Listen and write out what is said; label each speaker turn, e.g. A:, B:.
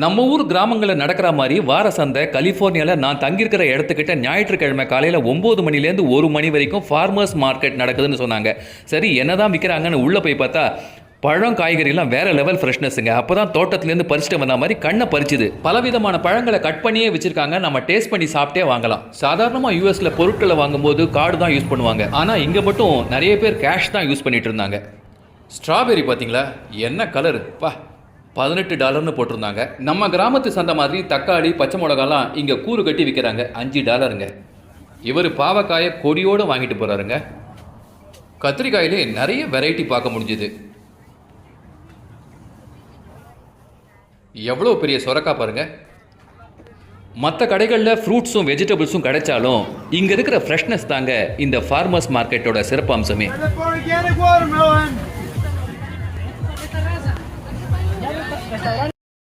A: நம்ம ஊர் கிராமங்களில் நடக்கிற மாதிரி வார சந்தை கலிஃபோர்னியாவில் நான் தங்கியிருக்கிற இடத்துக்கிட்ட ஞாயிற்றுக்கிழமை காலையில் 9 மணிலேருந்து 1 மணி வரைக்கும் ஃபார்மர்ஸ் மார்க்கெட் நடக்குதுன்னு சொன்னாங்க. சரி என்னதான் விற்கிறாங்கன்னு உள்ளே போய் பார்த்தா பழம் காய்கறிலாம் வேற லெவல் ஃப்ரெஷ்னஸுங்க. அப்போ தான் தோட்டத்துலேருந்து பறிச்சுட்டு வந்த மாதிரி கண்ணை பறிச்சுது. பலவிதமான பழங்களை கட் பண்ணியே வச்சிருக்காங்க. நம்ம டேஸ்ட் பண்ணி சாப்பிட்டே வாங்கலாம். சாதாரணமாக யூஎஸில் பொருட்களை வாங்கும்போது கார்டு தான் யூஸ் பண்ணுவாங்க. ஆனால் இங்கே மட்டும் நிறைய பேர் கேஷ் தான் யூஸ் பண்ணிட்டு இருந்தாங்க. ஸ்ட்ராபெரி பார்த்தீங்களா, என்ன கலரு பா, $18 போட்டிருந்தாங்க. நம்ம கிராமத்து சந்தை மாதிரி தக்காளி பச்சை மிளகாலாம் இங்கே கூறு கட்டி விற்கிறாங்க. $5. இவர் பாவக்காயை கொடியோடு வாங்கிட்டு போகிறாருங்க. கத்திரிக்காயிலே நிறைய வெரைட்டி பார்க்க முடிஞ்சுது. எவ்வளோ பெரிய சொரக்காய் பாருங்க. மற்ற கடைகளில் ஃப்ரூட்ஸும் வெஜிடபிள்ஸும் கிடைச்சாலும் இங்கே இருக்கிற ஃப்ரெஷ்னஸ் தாங்க இந்த ஃபார்மர்ஸ் மார்க்கெட்டோட சிறப்பு அம்சமே.